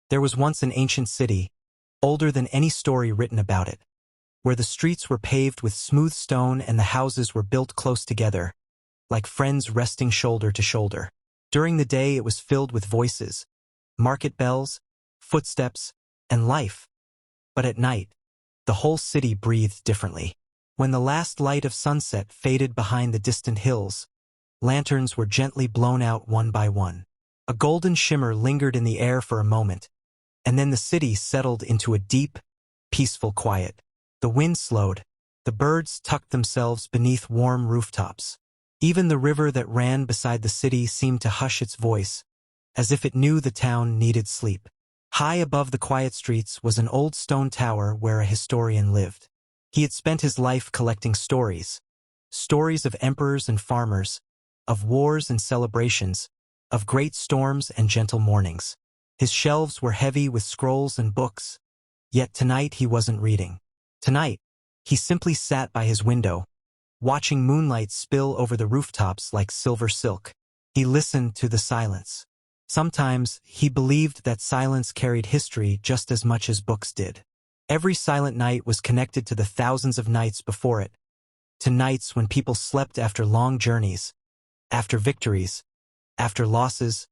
There was once an ancient city, older than any story written about it, where the streets were paved with smooth stone and the houses were built close together, like friends resting shoulder to shoulder. During the day it was filled with voices, market bells, footsteps, and life. But at night, the whole city breathed differently. When the last light of sunset faded behind the distant hills, lanterns were gently blown out one by one. A golden shimmer lingered in the air for a moment, and then the city settled into a deep, peaceful quiet. The wind slowed, the birds tucked themselves beneath warm rooftops. Even the river that ran beside the city seemed to hush its voice, as if it knew the town needed sleep. High above the quiet streets was an old stone tower where a historian lived. He had spent his life collecting stories of emperors and farmers, of wars and celebrations, of great storms and gentle mornings. His shelves were heavy with scrolls and books, yet tonight he wasn't reading. Tonight, he simply sat by his window, watching moonlight spill over the rooftops like silver silk. He listened to the silence. Sometimes he believed that silence carried history just as much as books did. Every silent night was connected to the thousands of nights before it, to nights when people slept after long journeys, after victories, after losses,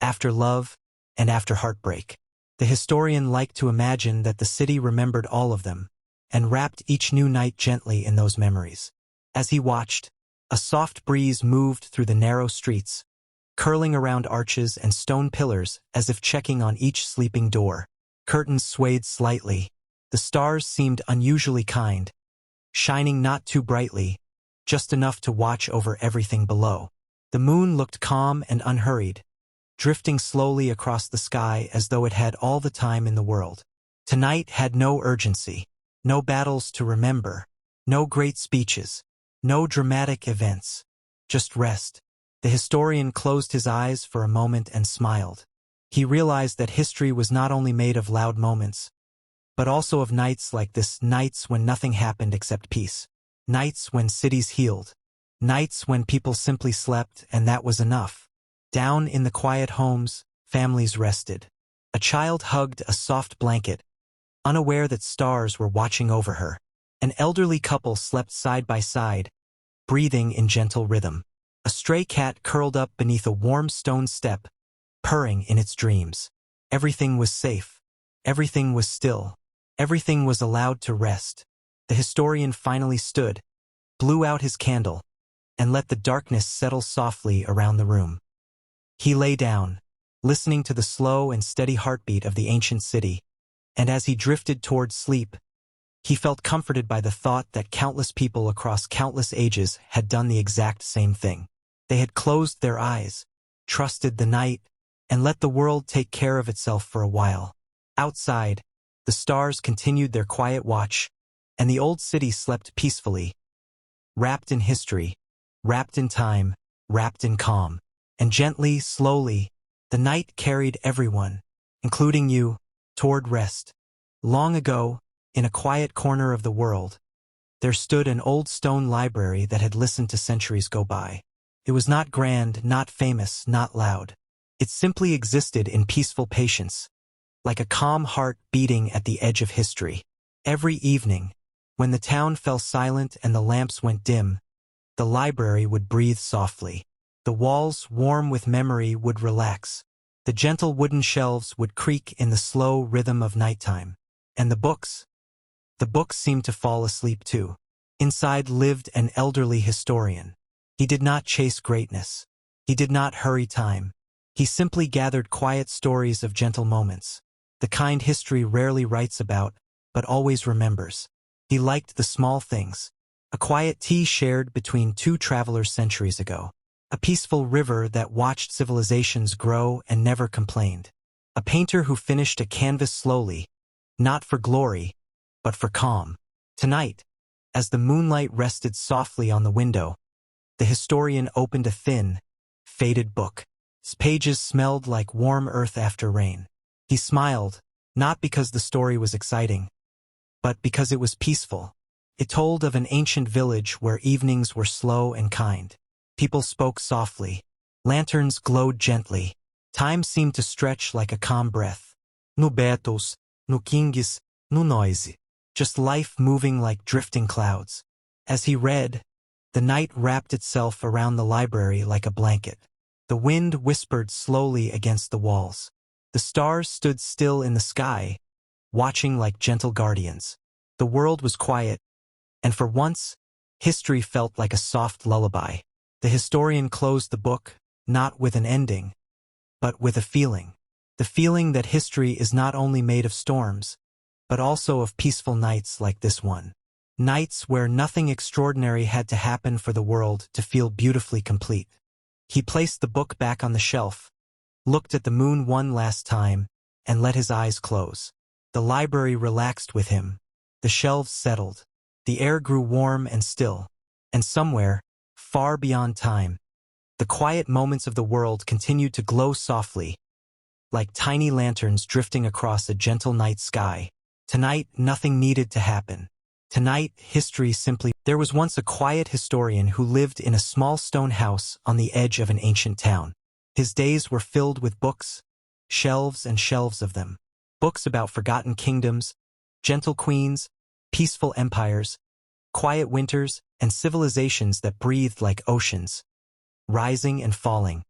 after love, and after heartbreak. The historian liked to imagine that the city remembered all of them, and wrapped each new night gently in those memories. As he watched, a soft breeze moved through the narrow streets, curling around arches and stone pillars as if checking on each sleeping door. Curtains swayed slightly. The stars seemed unusually kind, shining not too brightly, just enough to watch over everything below. The moon looked calm and unhurried, drifting slowly across the sky as though it had all the time in the world. Tonight had no urgency, no battles to remember, no great speeches, no dramatic events, just rest. The historian closed his eyes for a moment and smiled. He realized that history was not only made of loud moments, but also of nights like this, nights when nothing happened except peace, nights when cities healed, nights when people simply slept and that was enough. Down in the quiet homes, families rested. A child hugged a soft blanket, unaware that stars were watching over her. An elderly couple slept side by side, breathing in gentle rhythm. A stray cat curled up beneath a warm stone step, purring in its dreams. Everything was safe. Everything was still. Everything was allowed to rest. The historian finally stood, blew out his candle, and let the darkness settle softly around the room. He lay down, listening to the slow and steady heartbeat of the ancient city, and as he drifted toward sleep, he felt comforted by the thought that countless people across countless ages had done the exact same thing. They had closed their eyes, trusted the night, and let the world take care of itself for a while. Outside, the stars continued their quiet watch, and the old city slept peacefully, wrapped in history, wrapped in time, wrapped in calm. And gently, slowly, the night carried everyone, including you, toward rest. Long ago, in a quiet corner of the world, there stood an old stone library that had listened to centuries go by. It was not grand, not famous, not loud. It simply existed in peaceful patience, like a calm heart beating at the edge of history. Every evening, when the town fell silent and the lamps went dim, the library would breathe softly. The walls, warm with memory, would relax. The gentle wooden shelves would creak in the slow rhythm of nighttime. And the books seemed to fall asleep too. Inside lived an elderly historian. He did not chase greatness. He did not hurry time. He simply gathered quiet stories of gentle moments, the kind history rarely writes about, but always remembers. He liked the small things. A quiet tea shared between two travelers centuries ago. A peaceful river that watched civilizations grow and never complained. A painter who finished a canvas slowly, not for glory, but for calm. Tonight, as the moonlight rested softly on the window, the historian opened a thin, faded book. Its pages smelled like warm earth after rain. He smiled, not because the story was exciting, but because it was peaceful. It told of an ancient village where evenings were slow and kind. People spoke softly. Lanterns glowed gently. Time seemed to stretch like a calm breath. no battles, no kings, no noise. Just life moving like drifting clouds. As he read, the night wrapped itself around the library like a blanket. The wind whispered slowly against the walls. The stars stood still in the sky, watching like gentle guardians. The world was quiet, and for once, history felt like a soft lullaby. The historian closed the book, not with an ending, but with a feeling. The feeling that history is not only made of storms, but also of peaceful nights like this one. Nights where nothing extraordinary had to happen for the world to feel beautifully complete. He placed the book back on the shelf, looked at the moon one last time, and let his eyes close. The library relaxed with him. The shelves settled. The air grew warm and still. And somewhere, far beyond time, the quiet moments of the world continued to glow softly, like tiny lanterns drifting across a gentle night sky. Tonight, nothing needed to happen. Tonight, history simply... There was once a quiet historian who lived in a small stone house on the edge of an ancient town. His days were filled with books, shelves and shelves of them. Books about forgotten kingdoms, gentle queens, peaceful empires, quiet winters, and civilizations that breathed like oceans, rising and falling,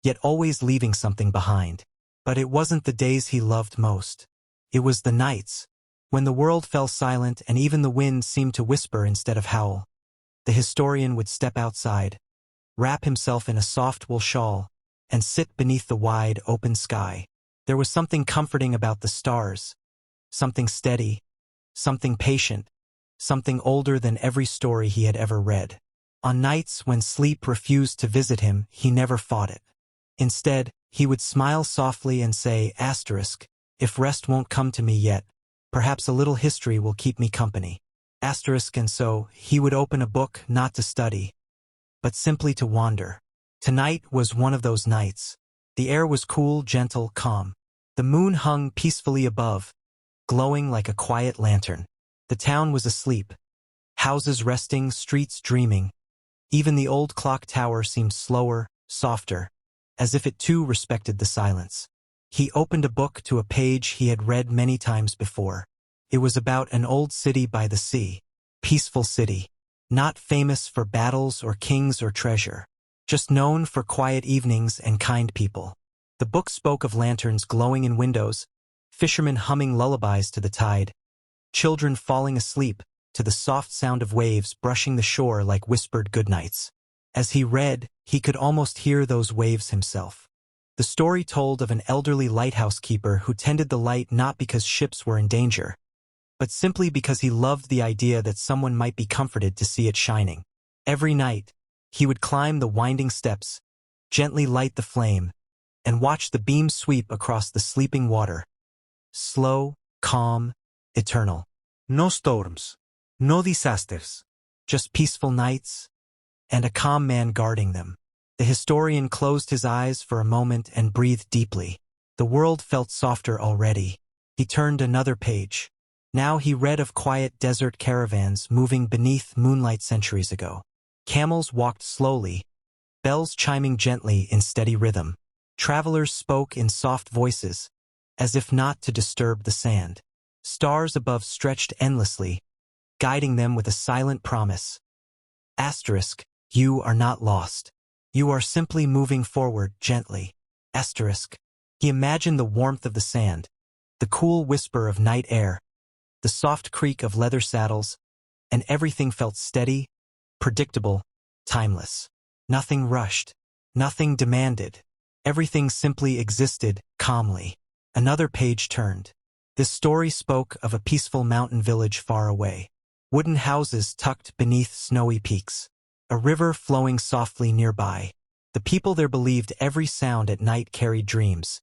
yet always leaving something behind. But it wasn't the days he loved most. It was the nights, when the world fell silent and even the wind seemed to whisper instead of howl. The historian would step outside, wrap himself in a soft wool shawl, and sit beneath the wide, open sky. There was something comforting about the stars, something steady, something patient, something older than every story he had ever read. On nights when sleep refused to visit him, he never fought it. Instead, he would smile softly and say, "Asterisk, if rest won't come to me yet, perhaps a little history will keep me company." Asterisk, and so he would open a book not to study, but simply to wander. Tonight was one of those nights. The air was cool, gentle, calm. The moon hung peacefully above, glowing like a quiet lantern. The town was asleep, houses resting, streets dreaming. Even the old clock tower seemed slower, softer, as if it too respected the silence. He opened a book to a page he had read many times before. It was about an old city by the sea. Peaceful city. Not famous for battles or kings or treasure. Just known for quiet evenings and kind people. The book spoke of lanterns glowing in windows, fishermen humming lullabies to the tide, children falling asleep to the soft sound of waves brushing the shore like whispered goodnights. As he read, he could almost hear those waves himself. The story told of an elderly lighthouse keeper who tended the light not because ships were in danger, but simply because he loved the idea that someone might be comforted to see it shining. Every night, he would climb the winding steps, gently light the flame, and watch the beam sweep across the sleeping water. Slow, calm, eternal. No storms, no disasters, just peaceful nights, and a calm man guarding them. The historian closed his eyes for a moment and breathed deeply. The world felt softer already. He turned another page. Now he read of quiet desert caravans moving beneath moonlight centuries ago. Camels walked slowly, bells chiming gently in steady rhythm. Travelers spoke in soft voices, as if not to disturb the sand. Stars above stretched endlessly, guiding them with a silent promise. Asterisk, you are not lost. You are simply moving forward gently. Asterisk. He imagined the warmth of the sand, the cool whisper of night air, the soft creak of leather saddles, and everything felt steady, predictable, timeless. Nothing rushed, nothing demanded. Everything simply existed, calmly. Another page turned. This story spoke of a peaceful mountain village far away. Wooden houses tucked beneath snowy peaks. A river flowing softly nearby. The people there believed every sound at night carried dreams.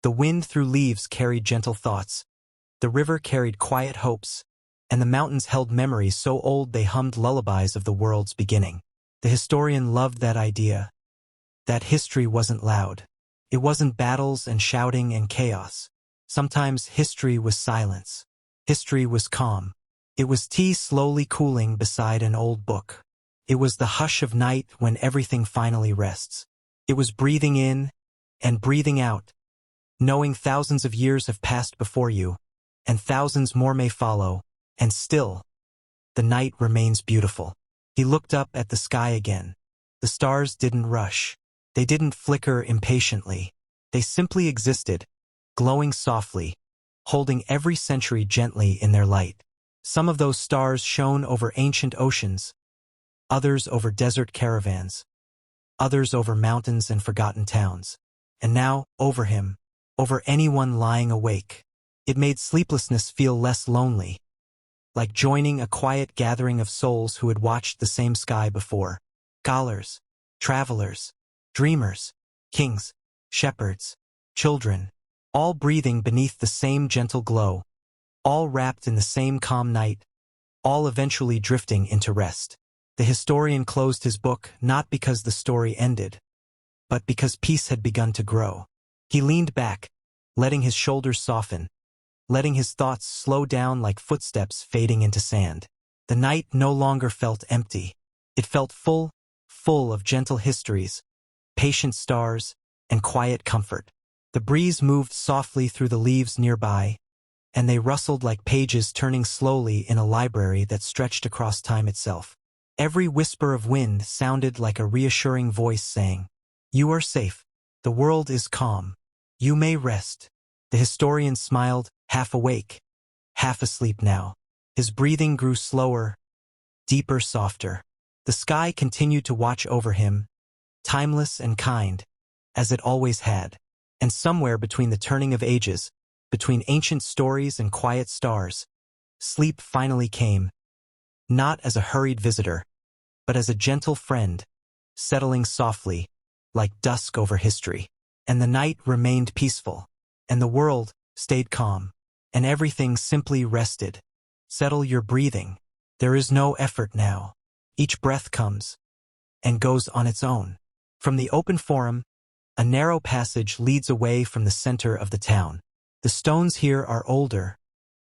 The wind through leaves carried gentle thoughts. The river carried quiet hopes, and the mountains held memories so old they hummed lullabies of the world's beginning. The historian loved that idea. That history wasn't loud. It wasn't battles and shouting and chaos. Sometimes history was silence. History was calm. It was tea slowly cooling beside an old book. It was the hush of night when everything finally rests. It was breathing in and breathing out, knowing thousands of years have passed before you, and thousands more may follow, and still, the night remains beautiful. He looked up at the sky again. The stars didn't rush. They didn't flicker impatiently. They simply existed, glowing softly, holding every century gently in their light. Some of those stars shone over ancient oceans, others over desert caravans, others over mountains and forgotten towns. And now, over him, over anyone lying awake. It made sleeplessness feel less lonely, like joining a quiet gathering of souls who had watched the same sky before. Scholars, travelers, dreamers, kings, shepherds, children, all breathing beneath the same gentle glow, all wrapped in the same calm night, all eventually drifting into rest. The historian closed his book not because the story ended, but because peace had begun to grow. He leaned back, letting his shoulders soften, letting his thoughts slow down like footsteps fading into sand. The night no longer felt empty. It felt full of gentle histories, patient stars, and quiet comfort. The breeze moved softly through the leaves nearby, and they rustled like pages turning slowly in a library that stretched across time itself. Every whisper of wind sounded like a reassuring voice saying, "You are safe. The world is calm. You may rest." The historian smiled, half awake, half asleep now. His breathing grew slower, deeper, softer. The sky continued to watch over him, timeless and kind, as it always had. And somewhere between the turning of ages, between ancient stories and quiet stars, sleep finally came, not as a hurried visitor, but as a gentle friend, settling softly, like dusk over history. And the night remained peaceful, and the world stayed calm, and everything simply rested. Settle your breathing. There is no effort now. Each breath comes and goes on its own. From the open forum, a narrow passage leads away from the center of the town. The stones here are older,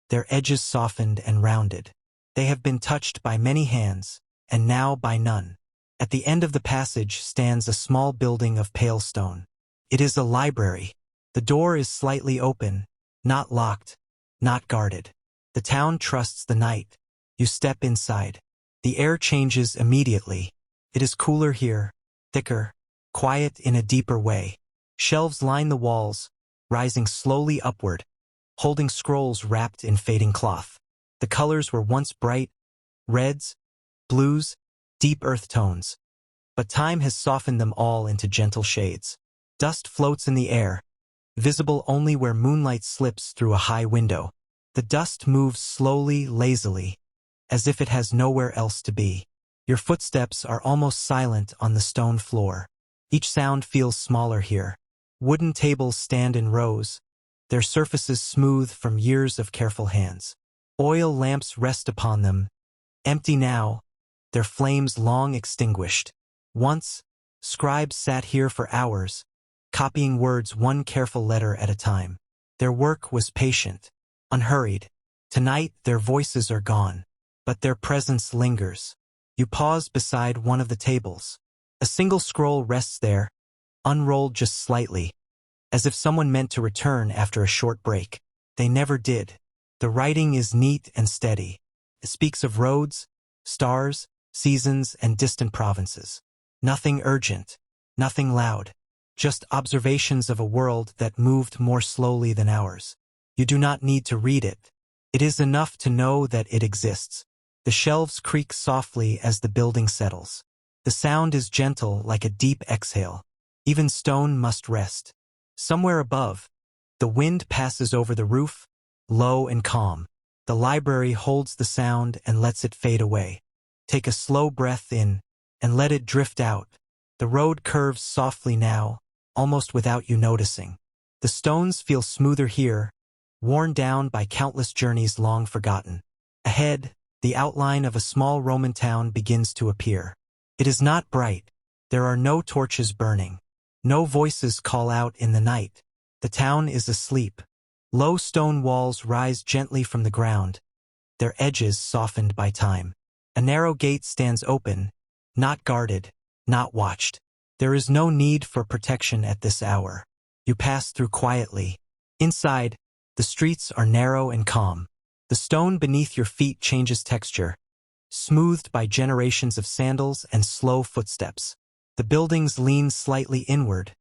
their edges softened and rounded. They have been touched by many hands, and now by none. At the end of the passage stands a small building of pale stone. It is a library. The door is slightly open, not locked, not guarded. The town trusts the night. You step inside. The air changes immediately. It is cooler here, thicker, quiet in a deeper way. Shelves line the walls, rising slowly upward, holding scrolls wrapped in fading cloth. The colors were once bright, reds, blues, deep earth tones. But time has softened them all into gentle shades. Dust floats in the air, visible only where moonlight slips through a high window. The dust moves slowly, lazily, as if it has nowhere else to be. Your footsteps are almost silent on the stone floor. Each sound feels smaller here. Wooden tables stand in rows, their surfaces smooth from years of careful hands. Oil lamps rest upon them, empty now, their flames long extinguished. Once, scribes sat here for hours, copying words one careful letter at a time. Their work was patient, unhurried. Tonight their voices are gone, but their presence lingers. You pause beside one of the tables. A single scroll rests there, unrolled just slightly, as if someone meant to return after a short break. They never did. The writing is neat and steady. It speaks of roads, stars, seasons, and distant provinces. Nothing urgent, nothing loud, just observations of a world that moved more slowly than ours. You do not need to read it. It is enough to know that it exists. The shelves creak softly as the building settles. The sound is gentle like a deep exhale. Even stone must rest. Somewhere above, the wind passes over the roof, low and calm. The library holds the sound and lets it fade away. Take a slow breath in, and let it drift out. The road curves softly now, almost without you noticing. The stones feel smoother here, worn down by countless journeys long forgotten. Ahead, the outline of a small Roman town begins to appear. It is not bright. There are no torches burning. No voices call out in the night. The town is asleep. Low stone walls rise gently from the ground, their edges softened by time. A narrow gate stands open, not guarded, not watched. There is no need for protection at this hour. You pass through quietly, Inside, the streets are narrow and calm. The stone beneath your feet changes texture, smoothed by generations of sandals and slow footsteps. The buildings lean slightly inward,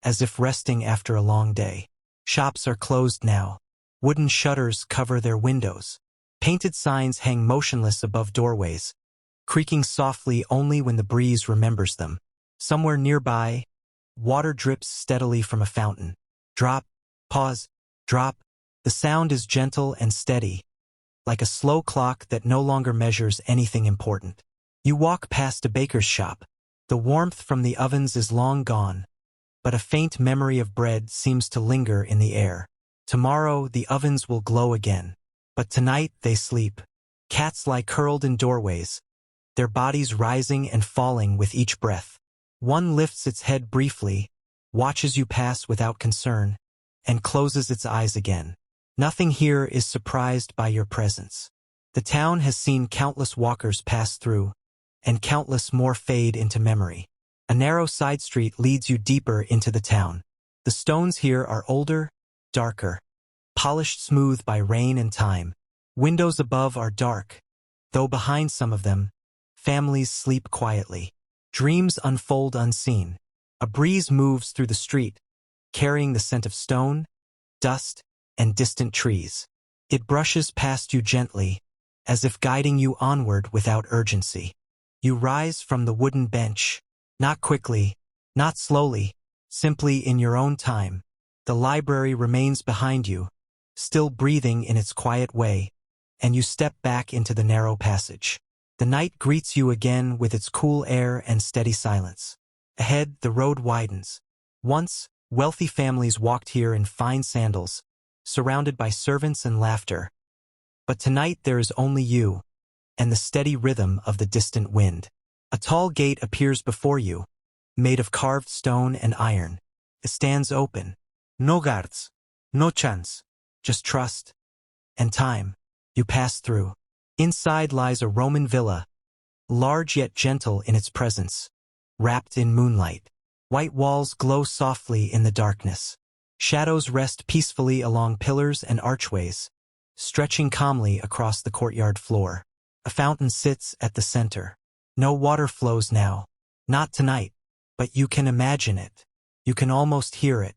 as if resting after a long day. Shops are closed now. Wooden shutters cover their windows. Painted signs hang motionless above doorways, creaking softly only when the breeze remembers them. Somewhere nearby, water drips steadily from a fountain. Drop, pause, drop. The sound is gentle and steady, like a slow clock that no longer measures anything important. You walk past a baker's shop. The warmth from the ovens is long gone, but a faint memory of bread seems to linger in the air. Tomorrow the ovens will glow again, but tonight they sleep. Cats lie curled in doorways, their bodies rising and falling with each breath. One lifts its head briefly, watches you pass without concern, and closes its eyes again. Nothing here is surprised by your presence. The town has seen countless walkers pass through, and countless more fade into memory. A narrow side street leads you deeper into the town. The stones here are older, darker, polished smooth by rain and time. Windows above are dark, though behind some of them, families sleep quietly. Dreams unfold unseen. A breeze moves through the street, carrying the scent of stone, dust, and distant trees. It brushes past you gently, as if guiding you onward without urgency. You rise from the wooden bench, not quickly, not slowly, simply in your own time. The library remains behind you, still breathing in its quiet way, and you step back into the narrow passage. The night greets you again with its cool air and steady silence. Ahead, the road widens. Once, wealthy families walked here in fine sandals, surrounded by servants and laughter. But tonight there is only you, and the steady rhythm of the distant wind. A tall gate appears before you, made of carved stone and iron. It stands open. No guards, no chance, just trust and time. You pass through. Inside lies a Roman villa, large yet gentle in its presence, wrapped in moonlight. White walls glow softly in the darkness. Shadows rest peacefully along pillars and archways, stretching calmly across the courtyard floor. A fountain sits at the center. No water flows now. Not tonight, but you can imagine it. You can almost hear it.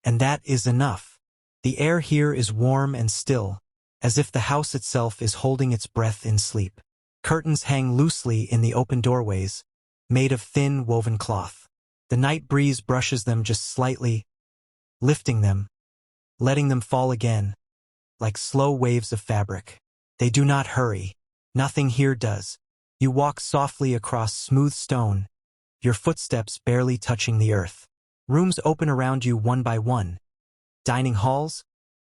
And that is enough. The air here is warm and still, as if the house itself is holding its breath in sleep. Curtains hang loosely in the open doorways, made of thin woven cloth. The night breeze brushes them just slightly, lifting them, letting them fall again, like slow waves of fabric. They do not hurry. Nothing here does. You walk softly across smooth stone, your footsteps barely touching the earth. Rooms open around you one by one. Dining halls,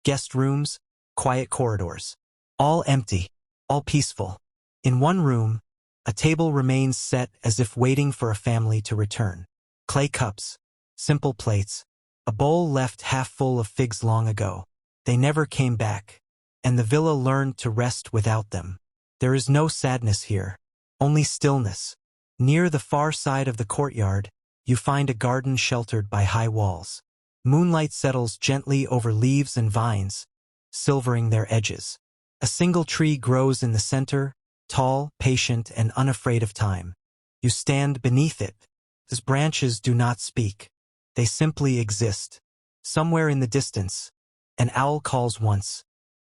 guest rooms, quiet corridors. All empty, all peaceful. In one room, a table remains set as if waiting for a family to return. Clay cups, simple plates, a bowl left half full of figs long ago. They never came back, and the villa learned to rest without them. There is no sadness here, only stillness. Near the far side of the courtyard, you find a garden sheltered by high walls. Moonlight settles gently over leaves and vines, silvering their edges. A single tree grows in the center, tall, patient, and unafraid of time. You stand beneath it. Its branches do not speak. They simply exist. Somewhere in the distance, an owl calls once,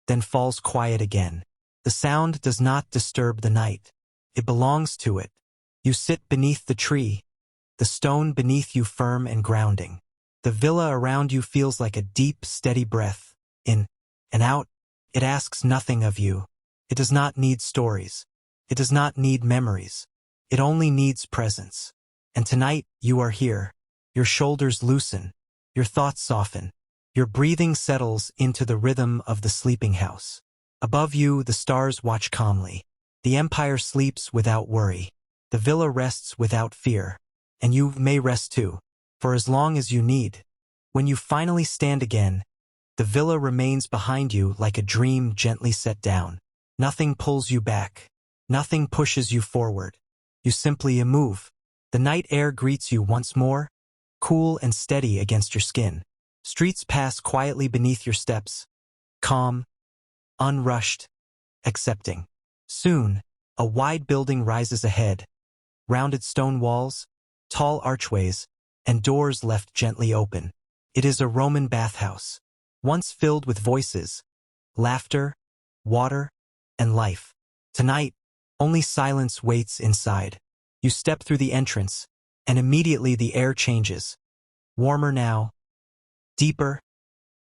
then falls quiet again. The sound does not disturb the night. It belongs to it. You sit beneath the tree, the stone beneath you firm and grounding. The villa around you feels like a deep, steady breath. In and out, it asks nothing of you. It does not need stories. It does not need memories. It only needs presence. And tonight, you are here. Your shoulders loosen. Your thoughts soften. Your breathing settles into the rhythm of the sleeping house. Above you, the stars watch calmly. The empire sleeps without worry. The villa rests without fear. And you may rest too, for as long as you need. When you finally stand again, the villa remains behind you like a dream gently set down. Nothing pulls you back. Nothing pushes you forward. You simply move. The night air greets you once more, cool and steady against your skin. Streets pass quietly beneath your steps, calm, unrushed, accepting. Soon, a wide building rises ahead, rounded stone walls, tall archways, and doors left gently open. It is a Roman bathhouse, once filled with voices, laughter, water, and life. Tonight, only silence waits inside. You step through the entrance, and immediately the air changes. Warmer now, deeper,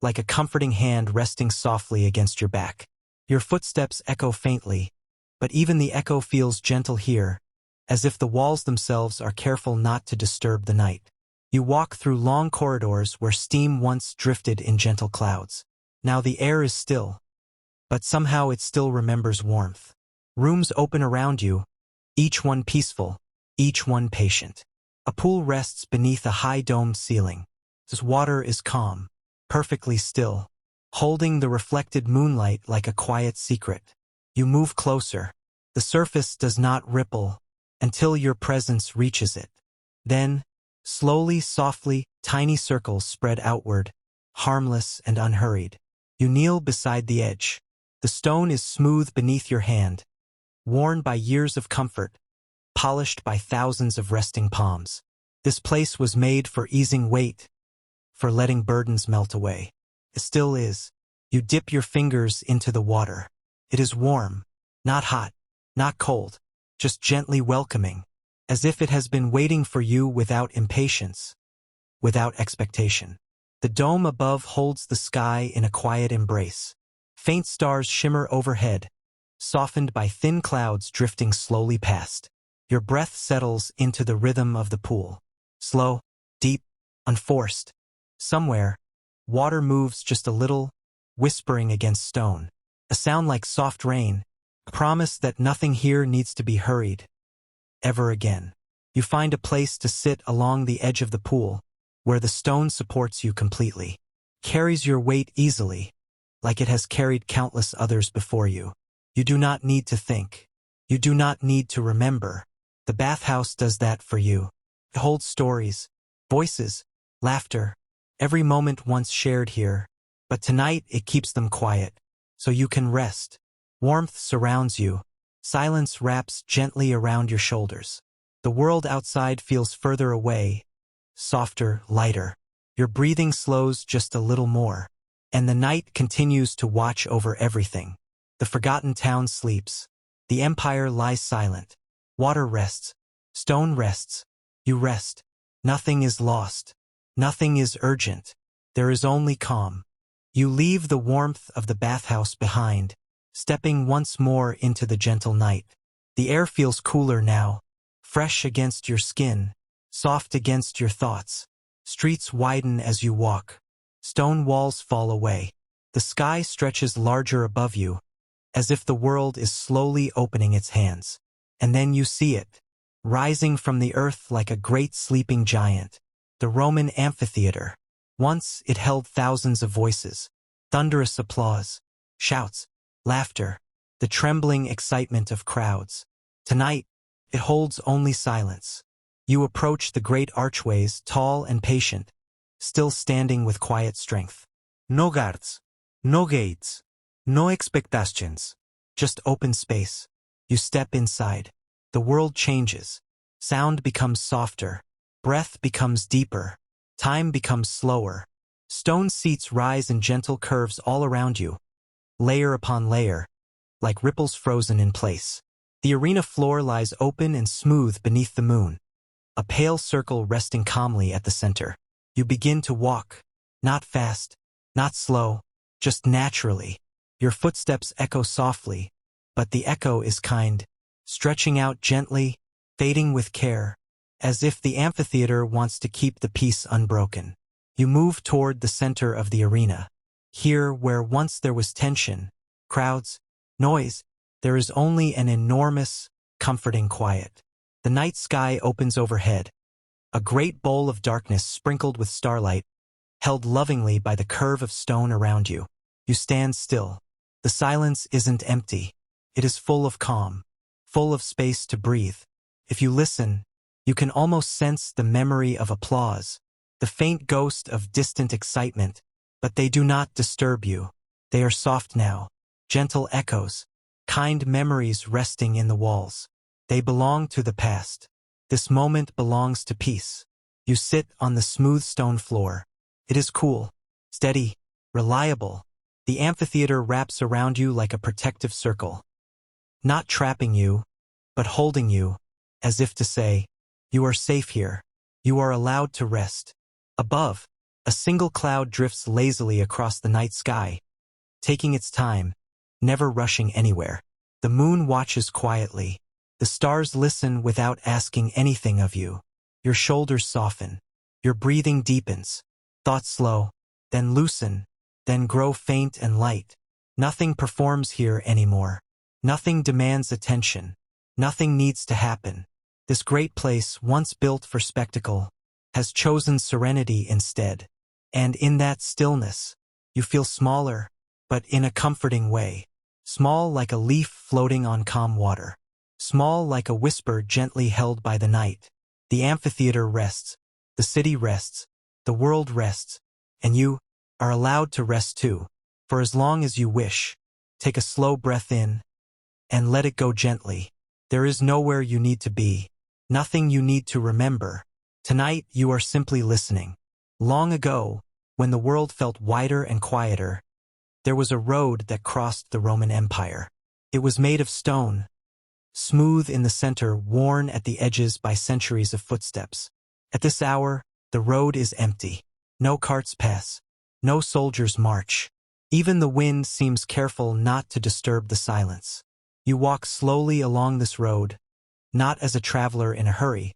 like a comforting hand resting softly against your back. Your footsteps echo faintly, but even the echo feels gentle here, as if the walls themselves are careful not to disturb the night. You walk through long corridors where steam once drifted in gentle clouds. Now the air is still, but somehow it still remembers warmth. Rooms open around you, each one peaceful, each one patient. A pool rests beneath a high domed ceiling. Its water is calm, perfectly still, holding the reflected moonlight like a quiet secret. You move closer. The surface does not ripple until your presence reaches it. Then, slowly, softly, tiny circles spread outward, harmless and unhurried. You kneel beside the edge. The stone is smooth beneath your hand, worn by years of comfort, polished by thousands of resting palms. This place was made for easing weight, for letting burdens melt away. It still is. You dip your fingers into the water. It is warm, not hot, not cold, just gently welcoming, as if it has been waiting for you without impatience, without expectation. The dome above holds the sky in a quiet embrace. Faint stars shimmer overhead, softened by thin clouds drifting slowly past. Your breath settles into the rhythm of the pool. Slow, deep, unforced. Somewhere, water moves just a little, whispering against stone. A sound like soft rain, a promise that nothing here needs to be hurried ever again. You find a place to sit along the edge of the pool, where the stone supports you completely, carries your weight easily, like it has carried countless others before you. You do not need to think. You do not need to remember. The bathhouse does that for you. It holds stories, voices, laughter, every moment once shared here, but tonight it keeps them quiet, so you can rest. Warmth surrounds you. Silence wraps gently around your shoulders. The world outside feels further away, softer, lighter. Your breathing slows just a little more, and the night continues to watch over everything. The forgotten town sleeps. The empire lies silent. Water rests. Stone rests. You rest. Nothing is lost. Nothing is urgent. There is only calm. You leave the warmth of the bathhouse behind, stepping once more into the gentle night. The air feels cooler now, fresh against your skin, soft against your thoughts. Streets widen as you walk. Stone walls fall away. The sky stretches larger above you, as if the world is slowly opening its hands. And then you see it, rising from the earth like a great sleeping giant. The Roman amphitheater. Once it held thousands of voices, thunderous applause, shouts, laughter, the trembling excitement of crowds. Tonight, it holds only silence. You approach the great archways, tall and patient, still standing with quiet strength. No guards, no gates, no expectations, just open space. You step inside. The world changes. Sound becomes softer. Breath becomes deeper. Time becomes slower. Stone seats rise in gentle curves all around you, layer upon layer, like ripples frozen in place. The arena floor lies open and smooth beneath the moon, a pale circle resting calmly at the center. You begin to walk, not fast, not slow, just naturally. Your footsteps echo softly, but the echo is kind, stretching out gently, fading with care, as if the amphitheater wants to keep the peace unbroken. You move toward the center of the arena. Here, where once there was tension, crowds, noise, there is only an enormous, comforting quiet. The night sky opens overhead, a great bowl of darkness sprinkled with starlight, held lovingly by the curve of stone around you. You stand still. The silence isn't empty. It is full of calm, full of space to breathe. If you listen, you can almost sense the memory of applause, the faint ghost of distant excitement, but they do not disturb you. They are soft now, gentle echoes, kind memories resting in the walls. They belong to the past. This moment belongs to peace. You sit on the smooth stone floor. It is cool, steady, reliable. The amphitheater wraps around you like a protective circle, not trapping you, but holding you, as if to say, you are safe here. You are allowed to rest. Above, a single cloud drifts lazily across the night sky, taking its time, never rushing anywhere. The moon watches quietly. The stars listen without asking anything of you. Your shoulders soften. Your breathing deepens. Thoughts slow, then loosen, then grow faint and light. Nothing performs here anymore. Nothing demands attention. Nothing needs to happen. This great place, once built for spectacle, has chosen serenity instead. And in that stillness, you feel smaller, but in a comforting way. Small like a leaf floating on calm water. Small like a whisper gently held by the night. The amphitheater rests. The city rests. The world rests. And you are allowed to rest too, for as long as you wish. Take a slow breath in, and let it go gently. There is nowhere you need to be, nothing you need to remember. Tonight you are simply listening. Long ago, when the world felt wider and quieter, there was a road that crossed the Roman Empire. It was made of stone, smooth in the center, worn at the edges by centuries of footsteps. At this hour, the road is empty. No carts pass. No soldiers march. Even the wind seems careful not to disturb the silence. You walk slowly along this road, not as a traveler in a hurry,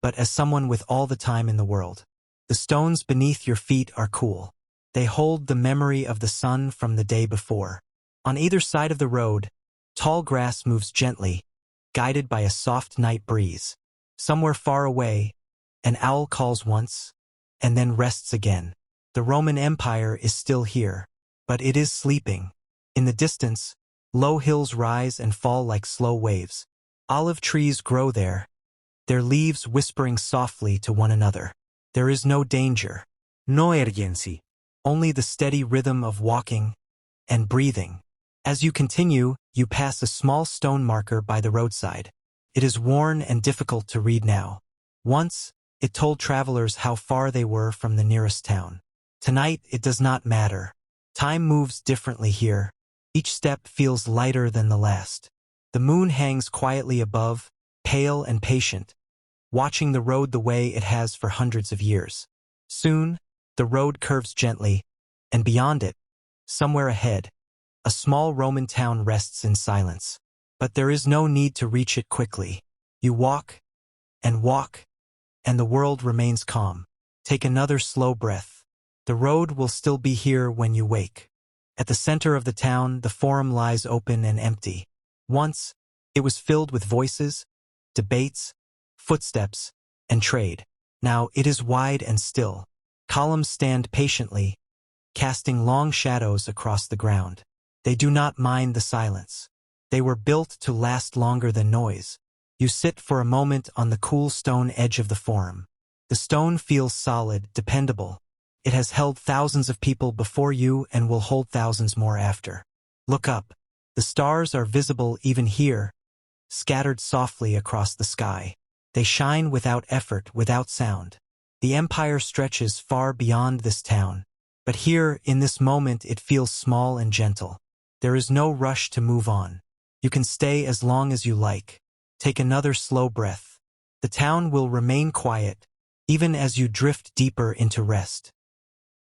but as someone with all the time in the world. The stones beneath your feet are cool. They hold the memory of the sun from the day before. On either side of the road, tall grass moves gently, guided by a soft night breeze. Somewhere far away, an owl calls once, and then rests again. The Roman Empire is still here, but it is sleeping. In the distance, low hills rise and fall like slow waves. Olive trees grow there, their leaves whispering softly to one another. There is no danger, no urgency, only the steady rhythm of walking and breathing. As you continue, you pass a small stone marker by the roadside. It is worn and difficult to read now. Once, it told travelers how far they were from the nearest town. Tonight, it does not matter. Time moves differently here. Each step feels lighter than the last. The moon hangs quietly above, pale and patient, watching the road the way it has for hundreds of years. Soon, the road curves gently, and beyond it, somewhere ahead, a small Roman town rests in silence. But there is no need to reach it quickly. You walk, and the world remains calm. Take another slow breath. The road will still be here when you wake. At the center of the town, the forum lies open and empty. Once, it was filled with voices, debates, footsteps, and trade. Now it is wide and still. Columns stand patiently, casting long shadows across the ground. They do not mind the silence. They were built to last longer than noise. You sit for a moment on the cool stone edge of the forum. The stone feels solid, dependable. It has held thousands of people before you and will hold thousands more after. Look up. The stars are visible even here, scattered softly across the sky. They shine without effort, without sound. The empire stretches far beyond this town, but here, in this moment, it feels small and gentle. There is no rush to move on. You can stay as long as you like. Take another slow breath. The town will remain quiet, even as you drift deeper into rest.